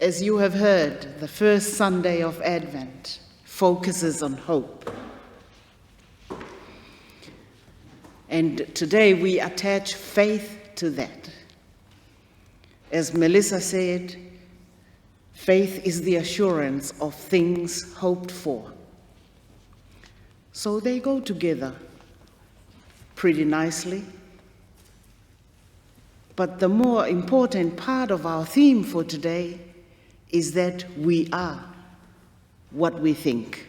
As you have heard, the first Sunday of Advent focuses on hope. And today we attach faith to that. As Melissa said, faith is the assurance of things hoped for. So they go together pretty nicely. But the more important part of our theme for today is that we are what we think.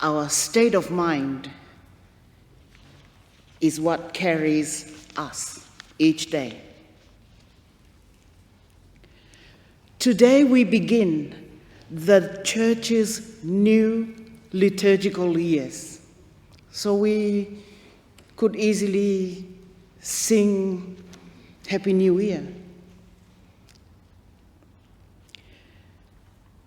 Our state of mind is what carries us each day. Today we begin the church's new liturgical years. So we could easily sing Happy New Year.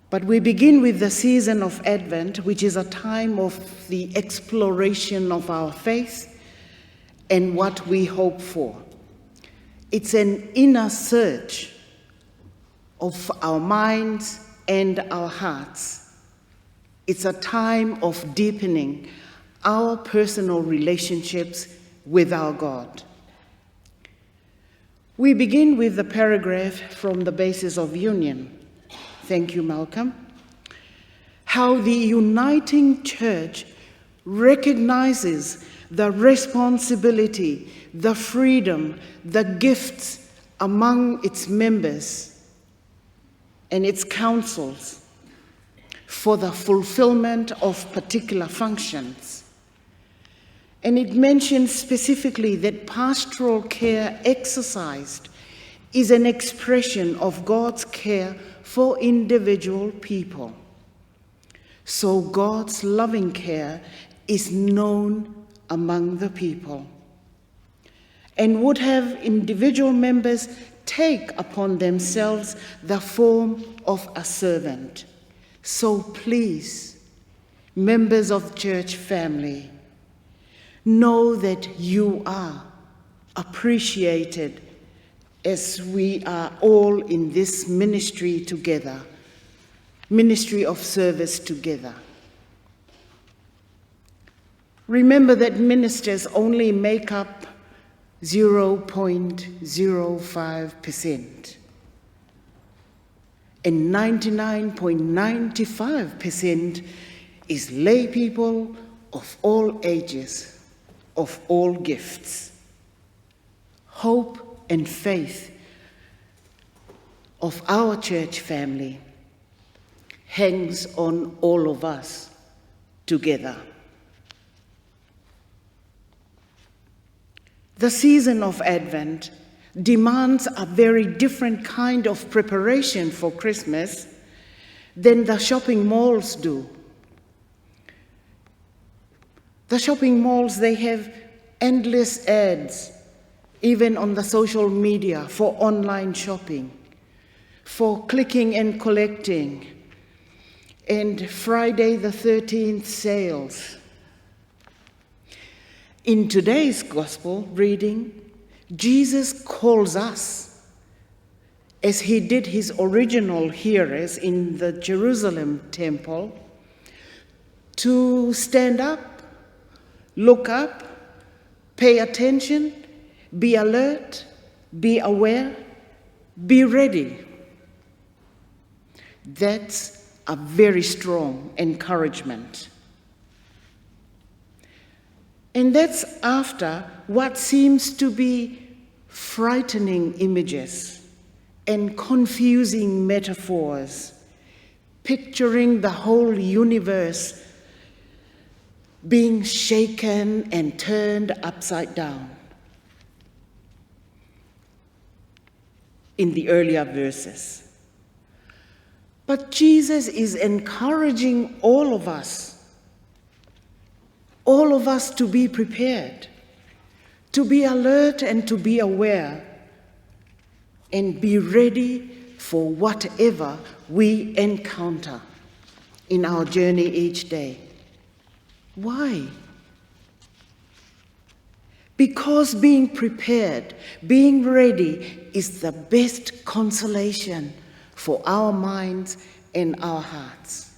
But we begin with the season of Advent, which is a time of the exploration of our faith and what we hope for. It's an inner search of our minds and our hearts. It's a time of deepening our personal relationships with our God. We begin with the paragraph from the Basis of Union. Thank you, Malcolm. How the uniting church recognizes the responsibility, the freedom, the gifts among its members and its councils for the fulfillment of particular functions. And it mentions specifically that pastoral care exercised is an expression of God's care for individual people. So God's loving care is known among the people and would have individual members take upon themselves the form of a servant. So please, members of the church family, know that you are appreciated as we are all in this ministry together, ministry of service together. Remember that ministers only make up 0.05%, and 99.95% is lay people of all ages, of all gifts. Hope and faith of our church family hangs on all of us together. The season of Advent demands a very different kind of preparation for Christmas than the shopping malls do. The shopping malls, they have endless ads, even on the social media, for online shopping, for clicking and collecting, and Friday the 13th sales. In today's gospel reading, Jesus calls us, as he did his original hearers in the Jerusalem temple, to stand up, look up, pay attention, be alert, be aware, be ready. That's a very strong encouragement. And that's after what seems to be frightening images and confusing metaphors, picturing the whole universe being shaken and turned upside down in the earlier verses. But Jesus is encouraging all of us to be prepared, to be alert and to be aware, and be ready for whatever we encounter in our journey each day. Why? Because being prepared, being ready is the best consolation for our minds and our hearts.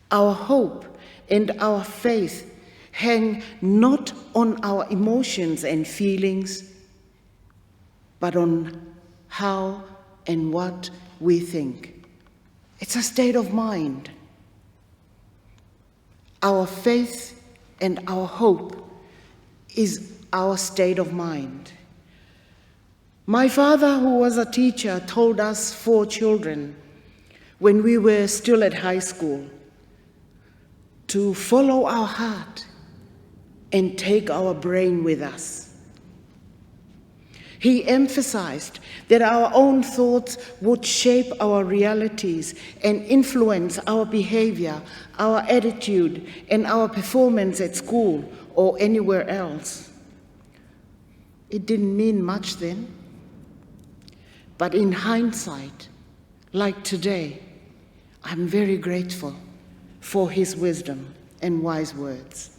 Our hope and our faith hang not on our emotions and feelings, but on how and what we think. It's a state of mind. Our faith and our hope is our state of mind. My father, who was a teacher, told us 4 children when we were still at high school to follow our heart and take our brain with us. He emphasized that our own thoughts would shape our realities and influence our behavior, our attitude, and our performance at school or anywhere else. It didn't mean much then, but in hindsight, like today, I'm very grateful for his wisdom and wise words.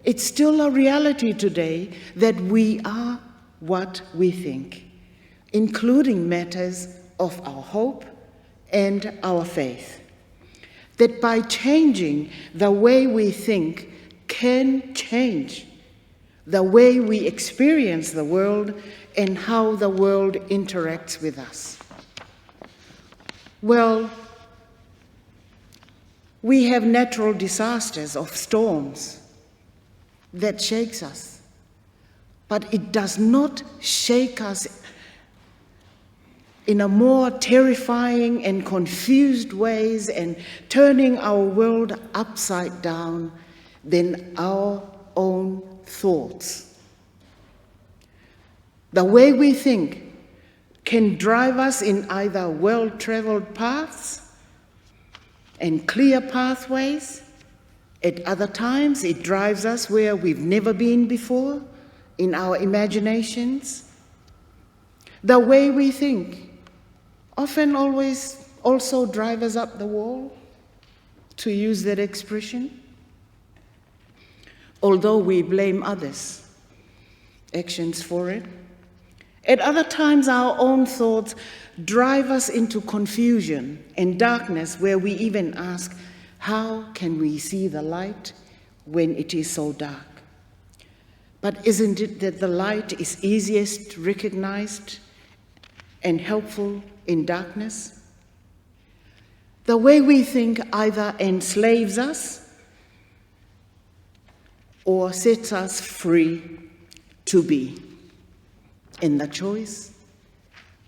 It's still a reality today that we are what we think, including matters of our hope and our faith. That by changing the way we think can change the way we experience the world and how the world interacts with us. Well, we have natural disasters of storms that shakes us, but it does not shake us in a more terrifying and confused ways and turning our world upside down than our own thoughts. The way we think can drive us in either well-traveled paths and clear pathways. At other times, it drives us where we've never been before in our imaginations. The way we think often always also drives us up the wall, to use that expression. Although we blame others' actions for it. At other times, our own thoughts drive us into confusion and darkness where we even ask, how can we see the light when it is so dark? But isn't it that the light is easiest recognized and helpful in darkness? The way we think either enslaves us or sets us free to be. And the choice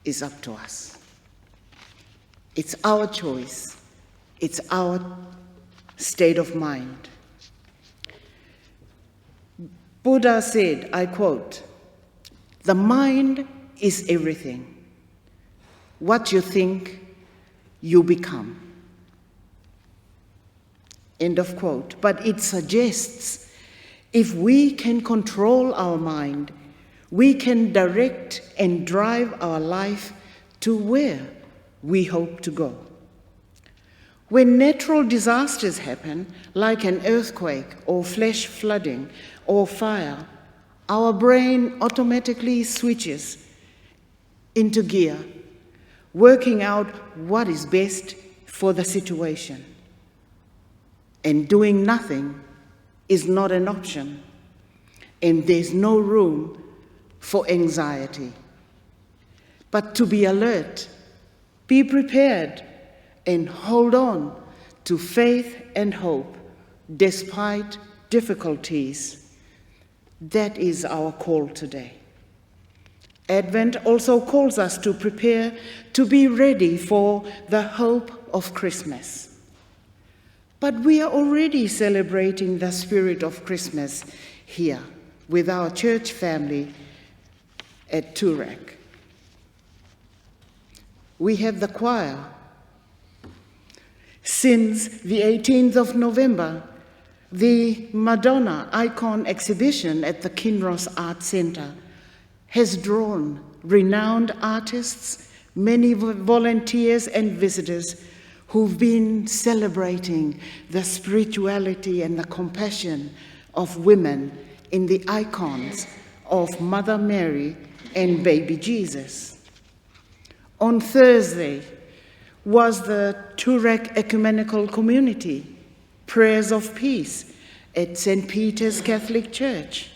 is up to us. It's our choice. It's our state of mind. Buddha said, I quote, "The mind is everything. What you think, you become." End of quote. But it suggests if we can control our mind, we can direct and drive our life to where we hope to go. When natural disasters happen, like an earthquake or flash flooding or fire, our brain automatically switches into gear, working out what is best for the situation. And doing nothing is not an option, and there's no room for anxiety. But to be alert, be prepared, and hold on to faith and hope despite difficulties. That is our call today. Advent also calls us to prepare to be ready for the hope of Christmas. But we are already celebrating the spirit of Christmas here with our church family at Toorak. We have the choir. Since the 18th of November, the Madonna Icon exhibition at the Kinross Art Center has drawn renowned artists, many volunteers and visitors who've been celebrating the spirituality and the compassion of women in the icons of Mother Mary and baby Jesus. On Thursday was the Toorak Ecumenical Community Prayers of Peace at St. Peter's Catholic Church.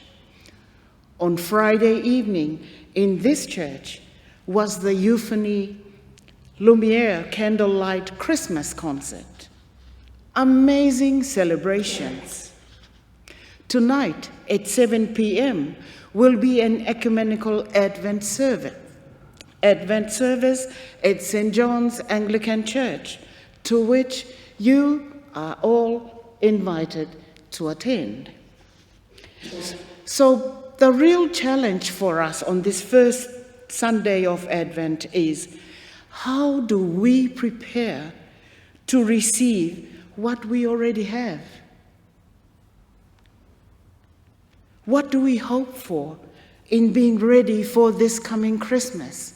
On Friday evening in this church was the Euphony Lumiere Candlelight Christmas Concert. Amazing celebrations. Tonight at 7 p.m. will be an ecumenical Advent service at St. John's Anglican Church, to which you are all invited to attend. So the real challenge for us on this first Sunday of Advent is, how do we prepare to receive what we already have? What do we hope for in being ready for this coming Christmas?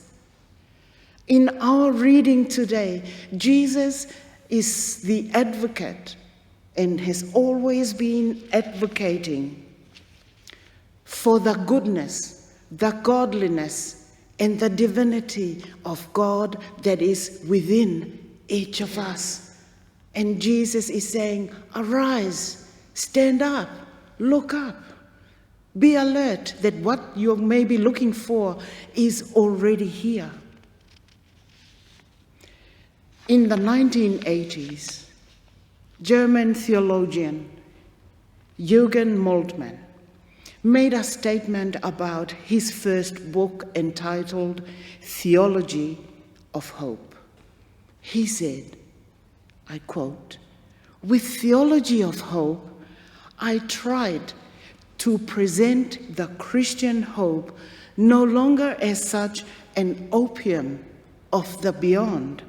In our reading today, Jesus is the advocate and has always been advocating for the goodness, the godliness, and the divinity of God that is within each of us. And Jesus is saying, arise, stand up, look up. Be alert that what you may be looking for is already here. In the 1980s, German theologian Jürgen Moltmann made a statement about his first book entitled Theology of Hope. He said, I quote, "With Theology of Hope, I tried to present the Christian hope no longer as such an opium of the beyond,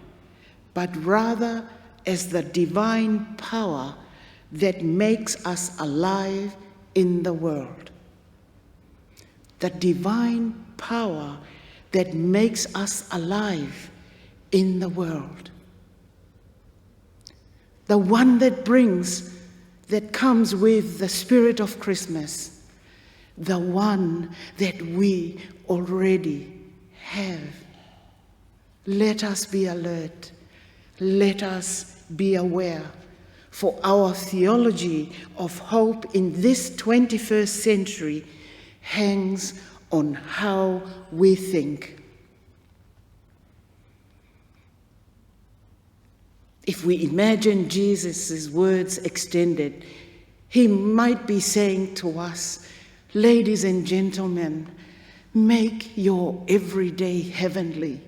but rather as the divine power that makes us alive in the world." The divine power that makes us alive in the world. The one that comes with the spirit of Christmas, the one that we already have. Let us be alert. Let us be aware, for our theology of hope in this 21st century hangs on how we think. If we imagine Jesus' words extended, he might be saying to us, ladies and gentlemen, make your everyday heavenly,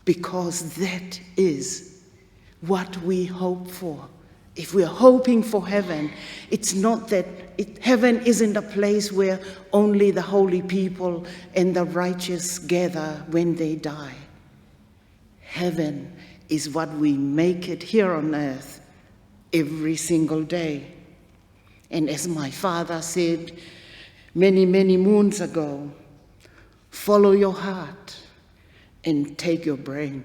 because that is what we hope for. If we're hoping for heaven, it's not that heaven isn't a place where only the holy people and the righteous gather when they die. Heaven is what we make it here on earth every single day. And as my father said many, many moons ago, follow your heart and take your brain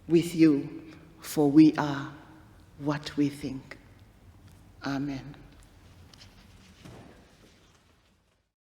with you, for we are what we think. Amen.